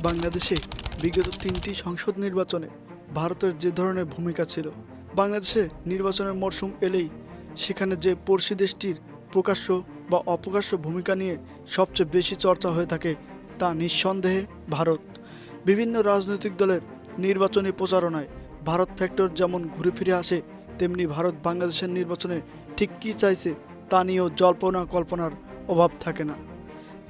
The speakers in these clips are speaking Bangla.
বাংলাদেশে বিগত ৩টি সংসদ নির্বাচনে ভারতের যে ধরনের ভূমিকা ছিল, বাংলাদেশে নির্বাচনের মরশুম এলেই সেখানে যে পড়শি দেশটির প্রকাশ্য বা অপ্রকাশ্য ভূমিকা নিয়ে সবচেয়ে বেশি চর্চা হয়ে থাকে তা নিঃসন্দেহে ভারত। বিভিন্ন রাজনৈতিক দলের নির্বাচনী প্রচারণায় ভারত ফ্যাক্টর যেমন ঘুরে ফিরে আসে, তেমনি ভারত বাংলাদেশের নির্বাচনে ঠিক কী চাইছে তা নিয়েও জল্পনা কল্পনার অভাব থাকে না।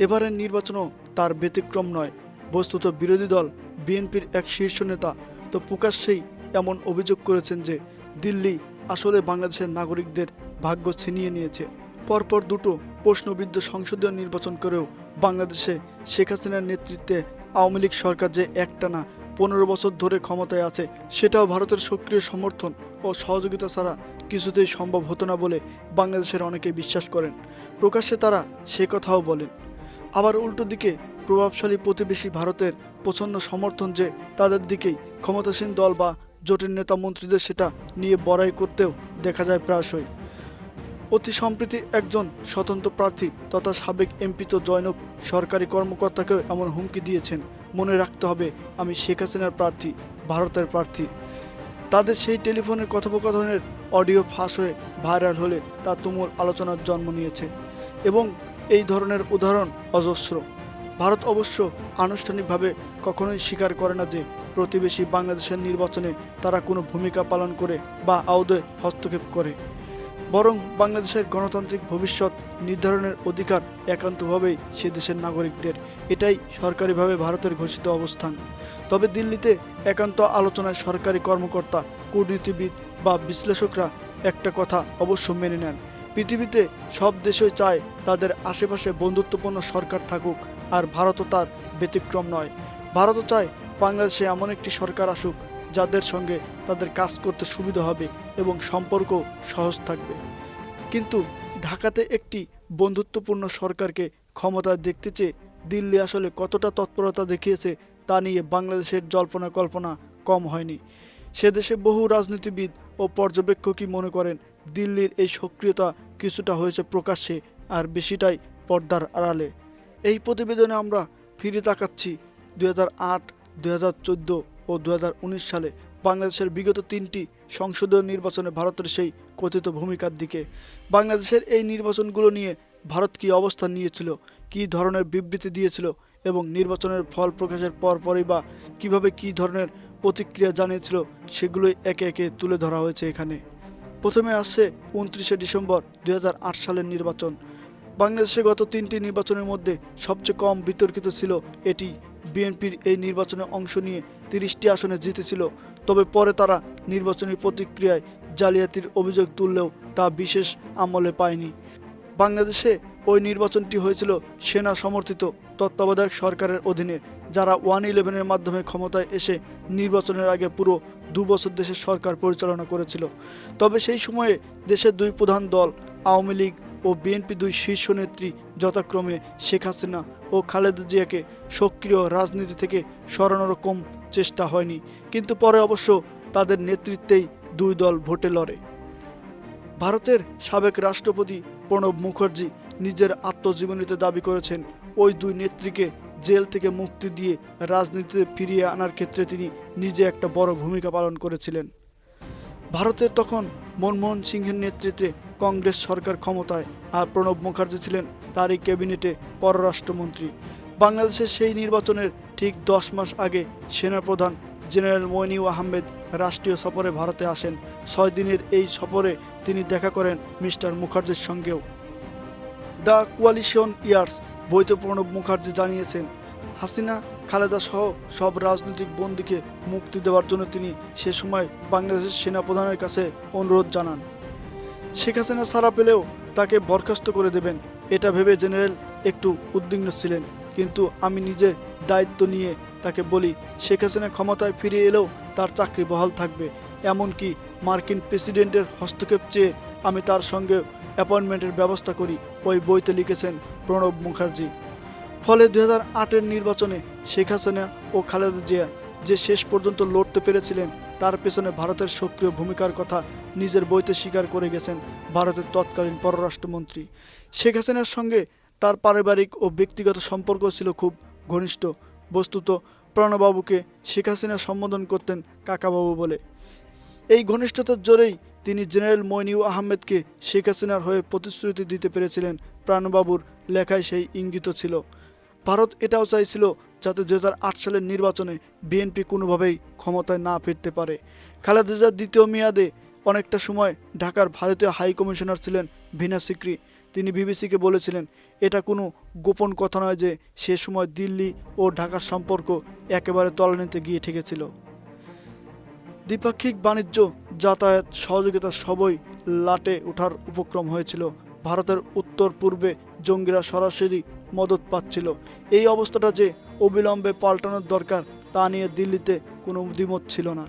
এবারের নির্বাচনও তার ব্যতিক্রম নয়। বস্তুত বিরোধী দল বিএনপির এক শীর্ষ নেতা তো প্রকাশ্যেই এমন অভিযোগ করেছেন যে দিল্লি আসলে বাংলাদেশের নাগরিকদের ভাগ্য ছিনিয়ে নিয়েছে। পরপর দুটো প্রশ্নবিদ্ধ সংসদীয় নির্বাচন করেও বাংলাদেশে শেখ হাসিনার নেতৃত্বে আওয়ামী লীগ সরকার যে একটানা 15 বছর ধরে ক্ষমতায় আছে, সেটাও ভারতের সক্রিয় সমর্থন ও সহযোগিতা ছাড়া কিছুতেই সম্ভব হতো না বলে বাংলাদেশের অনেকে বিশ্বাস করেন। প্রকাশ্যে তারা সে কথাও বলেন। আবার উল্টো দিকে প্রভাবশালী প্রতিবেশী ভারতের প্রচণ্ড সমর্থন যে তাদের দিকেই, ক্ষমতাসীন দল বা জোটের নেতা মন্ত্রীদের সেটা নিয়ে বড়াই করতেও দেখা যায় প্রায়শই। অতি সম্প্রতি একজন স্বতন্ত্র প্রার্থী তথা সাবেক এমপি তো জয়নব সরকারি কর্মকর্তাকেও এমন হুমকি দিয়েছেন, মনে রাখতে হবে আমি শেখ হাসিনার প্রার্থী, ভারতের প্রার্থী। তাদের সেই টেলিফোনের কথোপকথনের অডিও ফাঁস হয়ে ভাইরাল হলে তা তুমুল আলোচনার জন্ম নিয়েছে এবং এই ধরনের উদাহরণ অজস্র। ভারত অবশ্য আনুষ্ঠানিকভাবে কখনোই স্বীকার করে না যে প্রতিবেশী বাংলাদেশের নির্বাচনে তারা কোনো ভূমিকা পালন করে বা আদৌ হস্তক্ষেপ করে। বরং বাংলাদেশের গণতান্ত্রিক ভবিষ্যৎ নির্ধারণের অধিকার একান্তভাবেই সে দেশের নাগরিকদের, এটাই সরকারিভাবে ভারতের ঘোষিত অবস্থান। তবে দিল্লিতে একান্ত আলোচনায় সরকারি কর্মকর্তা, কূটনীতিবিদ বা বিশ্লেষকরা একটা কথা অবশ্য মেনে নেন, পৃথিবীতে সব দেশই চায় তাদের আশেপাশে বন্ধুত্বপূর্ণ সরকার থাকুক, আর ভারতও তার ব্যতিক্রম নয়। ভারতও চায় বাংলাদেশে এমন একটি সরকার আসুক যাদের সঙ্গে তাদের কাজ করতে সুবিধা হবে এবং সম্পর্ক সহজ থাকবে। কিন্তু ঢাকাতে একটি বন্ধুত্বপূর্ণ সরকারকে ক্ষমতায় দেখতে চেয়ে দিল্লি আসলে কতটা তৎপরতা দেখিয়েছে তা নিয়ে বাংলাদেশের জল্পনা কল্পনা কম হয়নি। সে দেশে বহু রাজনীতিবিদ ও পর্যবেক্ষকই মনে করেন দিল্লির এই সক্রিয়তা কিছুটা হয়েছে প্রকাশ্যে আর বেশিটাই পর্দার আড়ালে। এই প্রতিবেদনে আমরা ফিরে তাকাচ্ছি 2008, 2014 ও 2019 সালে বাংলাদেশের বিগত 3টি সংসদীয় নির্বাচনে ভারতের সেই কথিত ভূমিকার দিকে। বাংলাদেশের এই নির্বাচনগুলো নিয়ে ভারত কী অবস্থান নিয়েছিল, কী ধরনের বিবৃতি দিয়েছিল এবং নির্বাচনের ফল প্রকাশের পরপরই বা কীভাবে কী ধরনের প্রতিক্রিয়া জানিয়েছিল, সেগুলোই একে একে তুলে ধরা হয়েছে এখানে। প্রথমে আসছে 29শে ডিসেম্বর 2008 সালের নির্বাচন। বাংলাদেশে গত 3টি নির্বাচনের মধ্যে সবচেয়ে কম বিতর্কিত ছিল এটি। বিএনপির এই নির্বাচনে অংশ নিয়ে 30টি আসনে জিতেছিল। তবে পরে তারা নির্বাচনী প্রতিক্রিয়ায় জালিয়াতির অভিযোগ তুললেও তা বিশেষ আমলে পায়নি। বাংলাদেশে ওই নির্বাচনটি হয়েছিল সেনা সমর্থিত তত্ত্বাবধায়ক সরকারের অধীনে, যারা 111-এর মাধ্যমে ক্ষমতায় এসে নির্বাচনের আগে পুরো 2 বছর দেশের সরকার পরিচালনা করেছিল। তবে সেই সময়ে দেশের দুই প্রধান দল আওয়ামী লীগ ও বিএনপি দুই শীর্ষ নেত্রী যথাক্রমে শেখ হাসিনা ও খালেদা জিয়াকে সক্রিয় রাজনীতি থেকে সরানোর কম চেষ্টা হয়নি। কিন্তু পরে অবশ্য তাদের নেতৃত্বেই দুই দল ভোটে লড়ে। ভারতের সাবেক রাষ্ট্রপতি প্রণব মুখার্জি নিজের আত্মজীবনীতে দাবি করেছেন ওই দুই নেত্রীকে জেল থেকে মুক্তি দিয়ে রাজনীতিতে ফিরিয়ে আনার ক্ষেত্রে তিনি নিজে একটা বড় ভূমিকা পালন করেছিলেন। ভারতের তখন মনমোহন সিংহের নেতৃত্বে কংগ্রেস সরকার ক্ষমতায়, আর প্রণব মুখার্জি ছিলেন তারই ক্যাবিনেটে পররাষ্ট্রমন্ত্রী। বাংলাদেশের সেই নির্বাচনের ঠিক 10 মাস আগে সেনাপ্রধান জেনারেল মইনুল আহমেদ রাষ্ট্রীয় সফরে ভারতে আসেন। 6 দিনের এই সফরে তিনি দেখা করেন মিস্টার মুখার্জির সঙ্গেও। দ্য কোয়ালিশন ইয়ার্স বইতে প্রণব মুখার্জি জানিয়েছেন, হাসিনা, খালেদা সহ সব রাজনৈতিক বন্দীকে মুক্তি দেওয়ার জন্য তিনি সে সময় বাংলাদেশের সেনাপ্রধানের কাছে অনুরোধ জানান। শেখ হাসিনা ছাড়া পেলেও তাকে বরখাস্ত করে দেবেন, এটা ভেবে জেনারেল একটু উদ্বিগ্ন ছিলেন। কিন্তু আমি নিজে দায়িত্ব নিয়ে তাকে বলি, শেখ হাসিনা ক্ষমতায় ফিরে এলেও তার চাকরি বহাল থাকবে। এমনকি মার্কিন প্রেসিডেন্টের হস্তক্ষেপ চেয়ে আমি তার সঙ্গে অ্যাপয়েন্টমেন্টের ব্যবস্থা করি, ওই বইতে লিখেছেন প্রণব মুখার্জি। ফলে 2008-এর নির্বাচনে শেখ হাসিনা ও খালেদা জিয়া যে শেষ পর্যন্ত লড়তে পেরেছিলেন, তার পেছনে ভারতের সক্রিয় ভূমিকার কথা নিজের বইতে স্বীকার করে গেছেন ভারতের তৎকালীন পররাষ্ট্রমন্ত্রী। শেখ হাসিনার সঙ্গে তার পারিবারিক ও ব্যক্তিগত সম্পর্ক ছিল খুব ঘনিষ্ঠ। বস্তুত প্রণববাবুকে শেখ হাসিনা সম্বোধন করতেন কাকাবাবু বলে। এই ঘনিষ্ঠতার জোরেই তিনি জেনারেল মইনুল আহমেদকে শেখ হাসিনার হয়ে প্রতিশ্রুতি দিতে পেরেছিলেন। প্রণববাবুর লেখায় সেই ইঙ্গিত ছিল। ভারত এটাও চাইছিল যাতে 2008 সালের নির্বাচনে বিএনপি কোনোভাবেই ক্ষমতায় না ফিরতে পারে। খালেদা জিয়ার দ্বিতীয় মেয়াদে অনেকটা সময় ঢাকার ভারতীয় হাই কমিশনার ছিলেন ভীনা সিকরি। তিনি বিবিসিকে বলেছিলেন, এটা কোনো গোপন কথা নয় যে সে সময় দিল্লি ও ঢাকার সম্পর্ক একেবারে তলানিতে গিয়ে ঠেকেছিল। দ্বিপাক্ষিক বাণিজ্য, যাতায়াত, সহযোগিতা সবই লাটে ওঠার উপক্রম হয়েছিল। ভারতের উত্তর পূর্বে জঙ্গিরা সরাসরি মদত পাচ্ছিল। এই অবস্থাটা যে অবিলম্বে পাল্টানোর দরকার তা নিয়ে দিল্লিতে কোনো দ্বিমত ছিল না।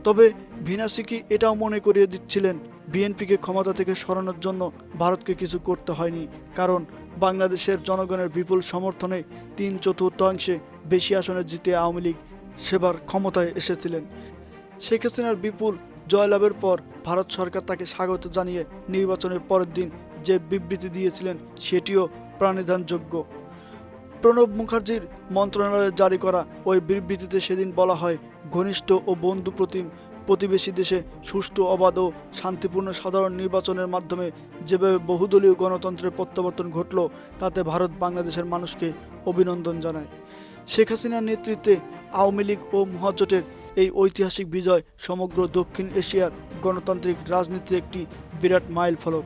তবে ভীনা সিকরি এটাও মনে করিয়ে দিচ্ছিলেন, বিএনপিকে ক্ষমতা থেকে সরানোর জন্য ভারতকে কিছু করতে হয়নি, কারণ বাংলাদেশের জনগণের বিপুল সমর্থনে 3/4 বেশি আসনে জিতে আওয়ামী লীগ সেবার ক্ষমতায় এসেছিলেন। শেখ হাসিনার বিপুল জয়লাভের পর ভারত সরকার তাকে স্বাগত জানিয়ে নির্বাচনের পরের দিন যে বিবৃতি দিয়েছিলেন সেটিও প্রাণিধানযোগ্য। প্রণব মুখার্জির মন্ত্রণালয়ে জারি করা ওই বিবৃতিতে সেদিন বলা হয়, ঘনিষ্ঠ ও বন্ধু প্রতিবেশী দেশে সুষ্ঠু, অবাধ ও শান্তিপূর্ণ সাধারণ নির্বাচনের মাধ্যমে যেভাবে বহুদলীয় গণতন্ত্রের প্রত্যাবর্তন ঘটল, তাতে ভারত বাংলাদেশের মানুষকে অভিনন্দন জানায়। শেখ হাসিনার নেতৃত্বে আওয়ামী লীগ ও মহাজোটের এই ঐতিহাসিক বিজয় সমগ্র দক্ষিণ এশিয়ার গণতান্ত্রিক রাজনীতিতে একটি বিরাট মাইল ফলক।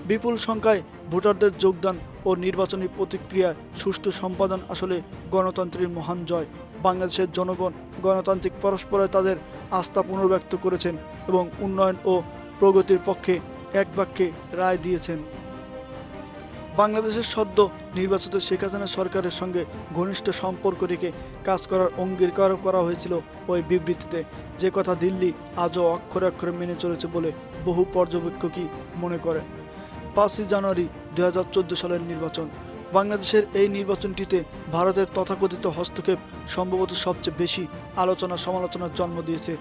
বিপুল সংখ্যায় ভোটারদের যোগদান ও নির্বাচনী প্রতিক্রিয়ায় সুষ্ঠু সম্পাদন আসলে গণতন্ত্রের মহান জয়। বাংলাদেশের জনগণ গণতান্ত্রিক পরস্পরে তাদের আস্থা পুনর্ব্যক্ত করেছেন এবং উন্নয়ন ও প্রগতির পক্ষে এক বাক্যে রায় দিয়েছেন। বাংলাদেশের সদ্য নির্বাচিত শেখ হাসিনা সরকারের সঙ্গে ঘনিষ্ঠ সম্পর্ক রেখে কাজ করার অঙ্গীকার করা হয়েছিল ওই বিবৃতিতে, যে কথা দিল্লি আজও অক্ষরে অক্ষরে মেনে চলেছে বলে বহু পর্যবেক্ষকই মনে করেন। 5 জানুয়ারি 2014 সালের নির্বাচন। বাংলাদেশের এই নির্বাচনটিতে ভারতের তথাকথিত হস্তক্ষেপ সম্ভবত সবচেয়ে বেশি আলোচনা সমালোচনার জন্ম দিয়েছে।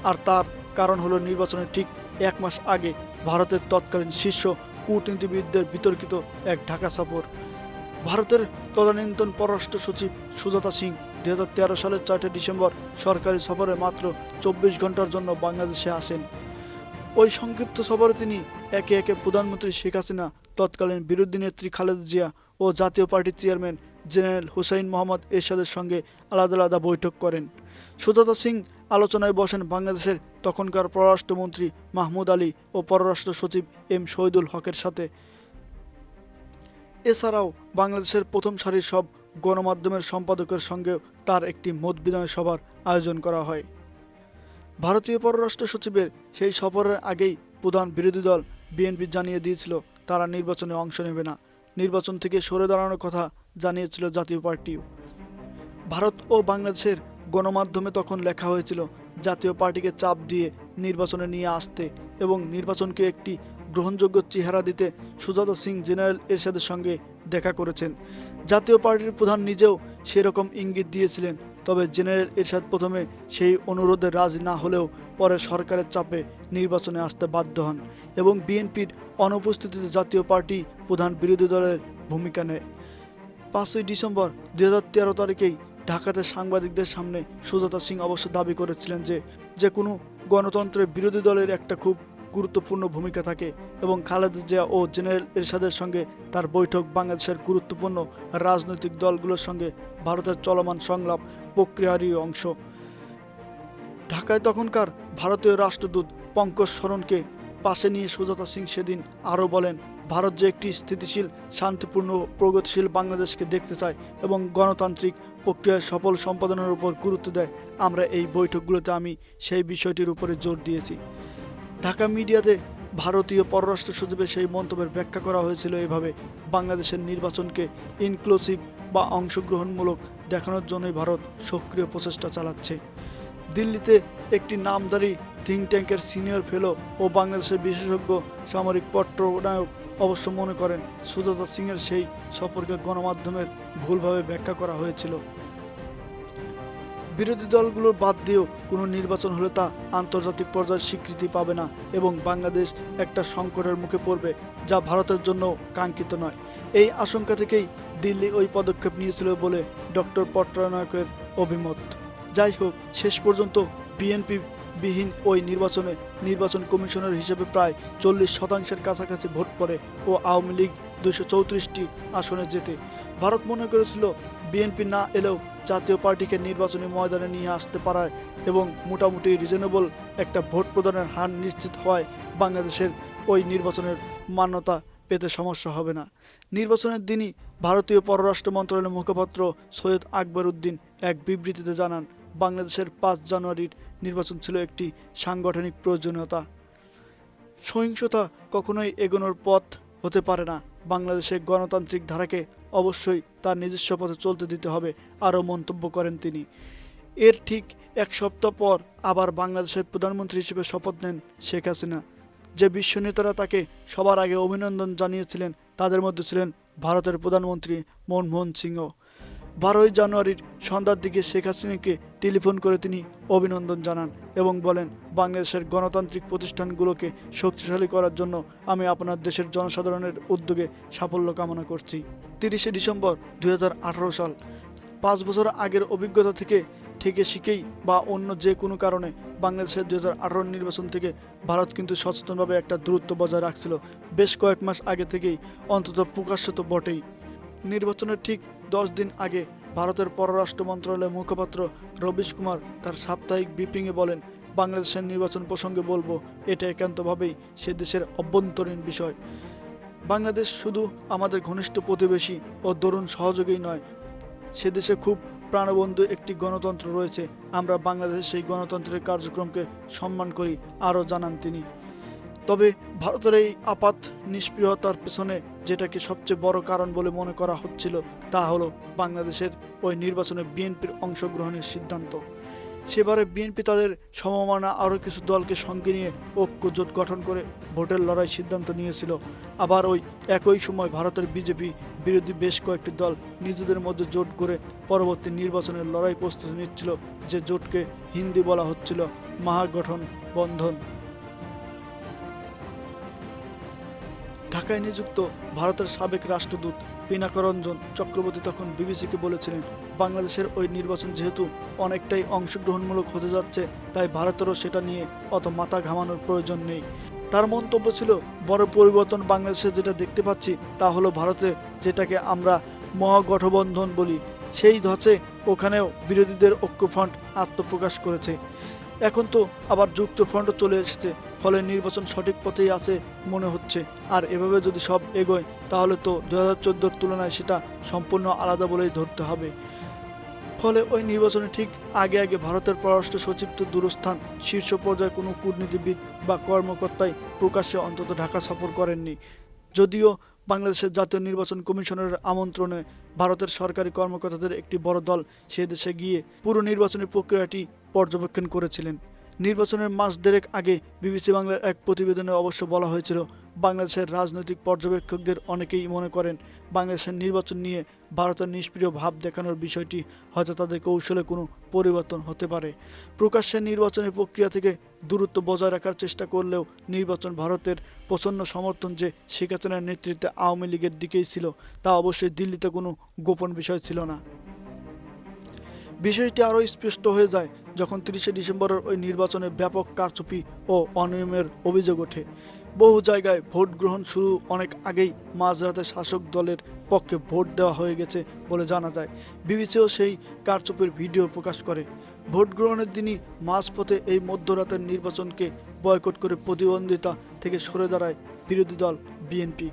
আর তার কারণ হলো নির্বাচনের ঠিক 1 মাস আগে ভারতের তৎকালীন শীর্ষ কূটনীতিবিদদের বিতর্কিত এক ঢাকা সফর। ভারতের তদানীন্তন পররাষ্ট্র সচিব সুজাতা সিং 2013 সালের 4 ডিসেম্বর সরকারি সফরে মাত্র 24 ঘন্টার জন্য বাংলাদেশে আসেন। ওই সংক্ষিপ্ত সফরে তিনি একে একে প্রধানমন্ত্রী শেখ হাসিনা, তৎকালীন বিরোধী নেত্রী খালেদা জিয়া ও জাতীয় পার্টির চেয়ারম্যান জেনারেল হুসাইন মোহাম্মদ এরশাদের সঙ্গে আলাদা আলাদা বৈঠক করেন। সুজাতা সিং আলোচনায় বসেন বাংলাদেশের তখনকার পররাষ্ট্রমন্ত্রী মাহমুদ আলী ও পররাষ্ট্র সচিব এম শহীদুল হকের সাথে। এছাড়াও বাংলাদেশের প্রথম সারির সব গণমাধ্যমের সম্পাদকের সঙ্গেও তার একটি মত বিনিময় সভার আয়োজন করা হয়। ভারতীয় পররাষ্ট্র সচিবের সেই সফরের আগেই প্রধান বিরোধী দল বিএনপি জানিয়ে দিয়েছিল তারা নির্বাচনে অংশ নেবে না। নির্বাচন থেকে সরে দাঁড়ানোর কথা জানিয়েছিল জাতীয় পার্টিও। ভারত ও বাংলাদেশের গণমাধ্যমে তখন লেখা হয়েছিল জাতীয় পার্টিকে চাপ দিয়ে নির্বাচনে নিয়ে আসতে এবং নির্বাচনকে একটি গ্রহণযোগ্য চেহারা দিতে সুজাতা সিং জেনারেল এরশাদের সঙ্গে দেখা করেছেন। জাতীয় পার্টির প্রধান নিজেও সেরকম ইঙ্গিত দিয়েছিলেন। তবে জেনারেল এরশাদ প্রথমে সেই অনুরোধে রাজি না হলেও পরে সরকারের চাপে নির্বাচনে আসতে বাধ্য হন এবং বিএনপির অনুপস্থিতিতে জাতীয় পার্টি প্রধান বিরোধী দলের ভূমিকা নেয়। 5 ডিসেম্বর 2013 তারিখেই ঢাকাতে সাংবাদিকদের সামনে সুজাতা সিং অবশ্য দাবি করেছিলেন যে কোনো গণতন্ত্রের বিরোধী দলের একটা খুব গুরুত্বপূর্ণ ভূমিকা থাকে এবং খালেদা জিয়া ও জেনারেল এরশাদের সঙ্গে তার বৈঠক বাংলাদেশের গুরুত্বপূর্ণ রাজনৈতিক দলগুলোর সঙ্গে ভারতের চলমান সংলাপ প্রক্রিয়ারই অংশ। ঢাকায় তখনকার ভারতীয় রাষ্ট্রদূত পঙ্কজ শরণকে পাশে নিয়ে সুজাতা সিং সেদিন আরও বলেন, ভারত যে একটি স্থিতিশীল, শান্তিপূর্ণ, প্রগতিশীল বাংলাদেশকে দেখতে চায় এবং গণতান্ত্রিক প্রক্রিয়ার সফল সম্পাদনের উপর গুরুত্ব দেয়। আমরা এই বৈঠকগুলোতে আমি সেই বিষয়টির উপরে জোর দিয়েছি। ঢাকা মিডিয়াতে ভারতীয় পররাষ্ট্র সচিবের সেই মন্তব্যের ব্যাখ্যা করা হয়েছিল এভাবে, বাংলাদেশের নির্বাচনকে ইনক্লুসিভ বা অংশগ্রহণমূলক দেখানোর জন্যই ভারত সক্রিয় প্রচেষ্টা চালাচ্ছে। দিল্লিতে একটি নামধারী থিঙ্ক ট্যাঙ্কের সিনিয়র ফেলো ও বাংলাদেশের বিশেষজ্ঞ সামরিক পট্টনায়ক অবশ্য মনে করেন সুজাতা সিংয়ের সেই সফরকে গণমাধ্যমের ভুলভাবে ব্যাখ্যা করা হয়েছিল। বিরোধী দলগুলোর বাদ দিয়েও কোনো নির্বাচন হলে তা আন্তর্জাতিক পর্যায়ে স্বীকৃতি পাবে না এবং বাংলাদেশ একটা সংকটের মুখে পড়বে, যা ভারতের জন্য কাঙ্ক্ষিত নয়। এই আশঙ্কা থেকেই দিল্লি ওই পদক্ষেপ নিয়েছিল বলে ডক্টর পট্টনায়কের অভিমত। যাই হোক, শেষ পর্যন্ত বিএনপি বিহীন ওই নির্বাচনে নির্বাচন কমিশনের হিসেবে প্রায় 40% কাছাকাছি ভোট পড়ে ও আওয়ামী লীগ 234টি আসনে জেতে। ভারত মনে করেছিল বিএনপি না এলেও জাতীয় পার্টিকে নির্বাচনী ময়দানে নিয়ে আসতে পারায় এবং মোটামুটি রিজনেবল একটা ভোট প্রদানের হার নিশ্চিত হওয়ায় বাংলাদেশের ওই নির্বাচনের মান্যতা পেতে সমস্যা হবে না। নির্বাচনের দিনই ভারতীয় পররাষ্ট্র মন্ত্রণালয়ের মুখপাত্র সৈয়দ আকবর উদ্দিন এক বিবৃতিতে জানান, বাংলাদেশের 5 জানুয়ারির নির্বাচন ছিল একটি সাংগঠনিক প্রয়োজনীয়তা। সহিংসতা কখনোই এগোনোর পথ হতে পারে না। বাংলাদেশের গণতান্ত্রিক ধারাকে অবশ্যই তার নিজস্ব পথে চলতে দিতে হবে, আরও মন্তব্য করেন তিনি। এর ঠিক এক সপ্তাহ পর আবার বাংলাদেশের প্রধানমন্ত্রী হিসেবে শপথ নেন শেখ হাসিনা। যে বিশ্ব নেতারা তাকে সবার আগে অভিনন্দন জানিয়েছিলেন তাদের মধ্যে ছিলেন ভারতের প্রধানমন্ত্রী মনমোহন সিংহ। 12 জানুয়ারির সন্ধ্যার দিকে শেখ হাসিনাকে টেলিফোন করে তিনি অভিনন্দন জানান এবং বলেন, বাংলাদেশের গণতান্ত্রিক প্রতিষ্ঠানগুলোকে শক্তিশালী করার জন্য আমি আপনার দেশের জনসাধারণের উদ্যোগে সাফল্য কামনা করছি। 30 ডিসেম্বর 2018 সাল। 5 বছর আগের অভিজ্ঞতা থেকে শিখেই বা অন্য যে কোনো কারণে বাংলাদেশের 2018 নির্বাচন থেকে ভারত কিন্তু সচেতনভাবে একটা দূরত্ব বজায় রাখছিল বেশ কয়েক মাস আগে থেকেই, অন্তত প্রকাশ্য তো বটেই। নির্বাচনের ঠিক 10 দিন আগে ভারতের পররাষ্ট্র মন্ত্রণালয়ের মুখপাত্র রবিশ কুমার তার সাপ্তাহিক ব্রিফিংয়ে বলেন, বাংলাদেশের নির্বাচন প্রসঙ্গে বলবো, এটা একান্তভাবেই সে দেশের অভ্যন্তরীণ বিষয়। বাংলাদেশ শুধু আমাদের ঘনিষ্ঠ প্রতিবেশী ও তরুণ সহযোগী নয়, সে দেশে খুব প্রাণবন্ধু একটি গণতন্ত্র রয়েছে। আমরা বাংলাদেশের সেই গণতন্ত্রের কার্যক্রমকে সম্মান করি, আরও জানান তিনি। তবে ভারতের এই আপাত নিষ্ক্রিয়তার পেছনে যেটাকে সবচেয়ে বড় কারণ বলে মনে করা হচ্ছিল তা হলো বাংলাদেশের ওই নির্বাচনে বিএনপির অংশগ্রহণের সিদ্ধান্ত। সেবারে বিএনপি তাদের সমমানা আরও কিছু দলকে সঙ্গে নিয়ে ঐক্য জোট গঠন করে ভোটের লড়াই সিদ্ধান্ত নিয়েছিল। আবার ওই একই সময় ভারতের বিজেপি বিরোধী বেশ কয়েকটি দল নিজেদের মধ্যে জোট করে পরবর্তী নির্বাচনের লড়াই প্রস্তুতি নিচ্ছিল, যে জোটকে হিন্দি বলা হচ্ছিল মহাগঠন বন্ধন। ঢাকায় নিযুক্ত ভারতের সাবেক রাষ্ট্রদূত পিনাকরঞ্জন চক্রবর্তী তখন বিবিসিকে বলেছিলেন, বাংলাদেশের ওই নির্বাচন যেহেতু অনেকটাই অংশগ্রহণমূলক হতে যাচ্ছে, তাই ভারতেরও সেটা নিয়ে অত মাথা ঘামানোর প্রয়োজন নেই। তার মন্তব্য ছিল, বড় পরিবর্তন বাংলাদেশে যেটা দেখতে পাচ্ছি তা হলো ভারতে যেটাকে আমরা মহাগঠবন্ধন বলি, সেই ধাঁচে ওখানেও বিরোধীদের ঐক্যফ্রন্ট আত্মপ্রকাশ করেছে। এখন তো আবার যুক্তফ্রন্টও চলে এসেছে, ফলে নির্বাচন সঠিক পথেই আছে মনে হচ্ছে। আর এভাবে যদি সব এগোয় তাহলে তো 2014-র তুলনায় সেটা সম্পূর্ণ আলাদা বলেই ধরতে হবে। ফলে ওই নির্বাচনে ঠিক আগে ভারতের পররাষ্ট্র সচিব তো দূরস্থান, শীর্ষ পর্যায়ে কোনো কূটনীতিবিদ বা কর্মকর্তাই প্রকাশ্যে অন্তত ঢাকা সফর করেননি। যদিও বাংলাদেশের জাতীয় নির্বাচন কমিশনের আমন্ত্রণে ভারতের সরকারি কর্মকর্তাদের একটি বড় দল সে দেশে গিয়ে পুরো নির্বাচনী প্রক্রিয়াটি পর্যবেক্ষণ করেছিলেন। নির্বাচনের মাস দেড়েক আগে বিবিসি বাংলার এক প্রতিবেদনে অবশ্য বলা হয়েছিল, বাংলাদেশের রাজনৈতিক পর্যবেক্ষকদের অনেকেই মনে করেন বাংলাদেশের নির্বাচন নিয়ে ভারতের নিষ্ক্রিয় ভাব দেখানোর বিষয়টি হয়তো তাদের কৌশলে কোনো পরিবর্তন হতে পারে। প্রকাশ্যে নির্বাচনী প্রক্রিয়া থেকে দূরত্ব বজায় রাখার চেষ্টা করলেও নির্বাচন ভারতের প্রচণ্ড সমর্থন যে শেখ হাসিনার নেতৃত্বে আওয়ামী লীগের দিকেই ছিল তা অবশ্যই দিল্লিতে কোনো গোপন বিষয় ছিল না। বিষয়টি আরও স্পষ্ট হয়ে যায় যখন 30 ডিসেম্বরের ওই নির্বাচনে ব্যাপক কারচুপি ও অনিয়মের অভিযোগ ওঠে। বহু জায়গায় ভোট গ্রহণ শুরু অনেক আগেই মাঝরাতে শাসক দলের পক্ষে ভোট দেওয়া হয়ে গেছে বলে জানা যায়। বিবিসিও সেই কারচুপির ভিডিও প্রকাশ করে। ভোট গ্রহণের দিনই মাঝপথে এই মধ্যরাতের নির্বাচনকে বয়কট করে প্রতিদ্বন্দ্বিতা থেকে সরে দাঁড়ায় বিরোধী দল বিএনপি।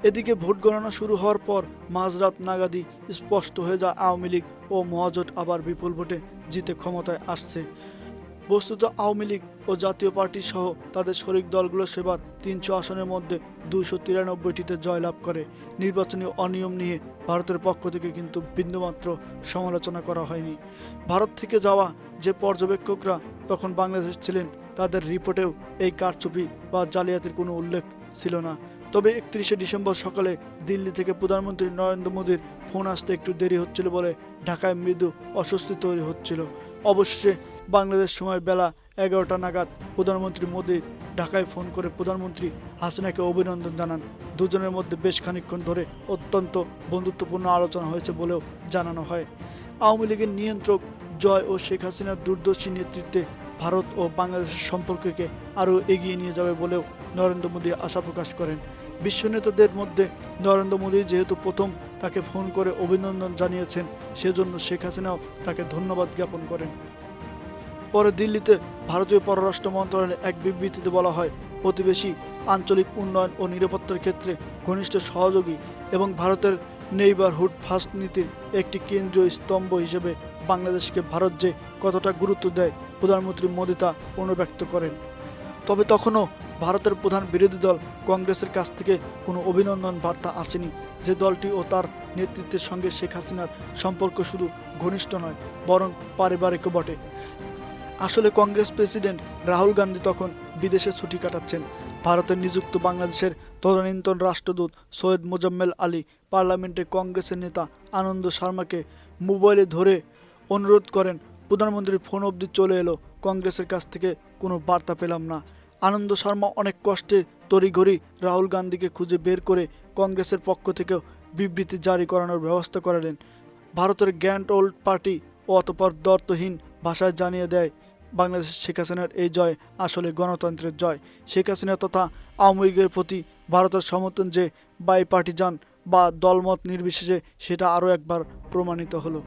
এদিকে ভোট গণনা শুরু হওয়ার পর মাঝরাত নাগাদই স্পষ্ট হয়ে যায় আওয়ামী লীগ ও মহাজোট আবার বিপুল ভোটে জিতে ক্ষমতায় আসছে। বস্তুত আওয়ামী লীগ ও জাতীয় পার্টি সহ তাদের শরিক দলগুলো সেবার 300 আসনের মধ্যে 293টিতে জয়লাভ করে। নির্বাচনী অনিয়ম নিয়ে ভারতের পক্ষ থেকে কিন্তু বিন্দুমাত্র সমালোচনা করা হয়নি। ভারত থেকে যাওয়া যে পর্যবেক্ষকরা তখন বাংলাদেশ ছিলেন তাদের রিপোর্টেও এই কারচুপি বা জালিয়াতির কোনো উল্লেখ ছিল না। তবে 31 ডিসেম্বর সকালে দিল্লি থেকে প্রধানমন্ত্রী নরেন্দ্র মোদীর ফোন আসতে একটু দেরি হচ্ছিল বলে ঢাকায় মৃদু অস্বস্তি তৈরি হচ্ছিল। অবশেষে বাংলাদেশ সময় বেলা 11টা নাগাদ প্রধানমন্ত্রী মোদী ঢাকায় ফোন করে প্রধানমন্ত্রী হাসিনাকে অভিনন্দন জানান। দুজনের মধ্যে বেশ খানিকক্ষণ ধরে অত্যন্ত বন্ধুত্বপূর্ণ আলোচনা হয়েছে বলেও জানানো হয়। আওয়ামী লীগের নিয়ন্ত্রক জয় ও শেখ হাসিনার দূরদর্শী নেতৃত্বে ভারত ও বাংলাদেশের সম্পর্ককে আরও এগিয়ে নিয়ে যাবে বলেও নরেন্দ্র মোদী আশা প্রকাশ করেন। বিশ্ব নেতাদের মধ্যে নরেন্দ্র মোদী যেহেতু প্রথম তাকে ফোন করে অভিনন্দন জানিয়েছেন, সেজন্য শেখ হাসিনাও তাকে ধন্যবাদ জ্ঞাপন করেন। পরে দিল্লিতে ভারতীয় পররাষ্ট্র মন্ত্রণালয়ের এক বিবৃতিতে বলা হয়, প্রতিবেশী, আঞ্চলিক উন্নয়ন ও নিরাপত্তার ক্ষেত্রে ঘনিষ্ঠ সহযোগী এবং ভারতের নেইবারহুড ফার্স্ট নীতির একটি কেন্দ্রীয় স্তম্ভ হিসেবে বাংলাদেশকে ভারত যে কতটা গুরুত্ব দেয় প্রধানমন্ত্রী মোদী তা পুনর্ব্যক্ত করেন। তবে তখনও ভারতের প্রধান বিরোধী দল কংগ্রেসের কাছ থেকে কোনো অভিনন্দন বার্তা আসেনি, যে দলটি ও তার নেতৃত্বের সঙ্গে শেখ হাসিনার সম্পর্ক শুধু ঘনিষ্ঠ নয়, বরং পারিবারিকও বটে। আসলে কংগ্রেস প্রেসিডেন্ট রাহুল গান্ধী তখন বিদেশে ছুটি কাটাচ্ছেন। ভারতের নিযুক্ত বাংলাদেশের তদানীন্তন রাষ্ট্রদূত সৈয়দ মোজাম্মেল আলী পার্লামেন্টে কংগ্রেসের নেতা আনন্দ শর্মাকে মোবাইলে ধরে অনুরোধ করেন, প্রধানমন্ত্রীর ফোন অবধি চলে এলো, কংগ্রেসের কাছ থেকে কোনো বার্তা পেলাম না। আনন্দ শর্মা অনেক কষ্টে তড়িঘড়ি রাহুল গান্ধীকে খুঁজে বের করে কংগ্রেসের পক্ষ থেকেও বিবৃতি জারি করানোর ব্যবস্থা করালেন। ভারতের গ্র্যান্ড ওল্ড পার্টি অতঃপর দর্তহীন ভাষায় জানিয়ে দেয়, বাংলাদেশ শেখ হাসিনার এই জয় আসলে গণতন্ত্রের জয়। শেখ হাসিনা তথা আওয়ামী লীগের প্রতি ভারতের সমর্থন যে বাই পার্টিজান বা দলমত নির্বিশেষে, সেটা আরও একবার প্রমাণিত হলো।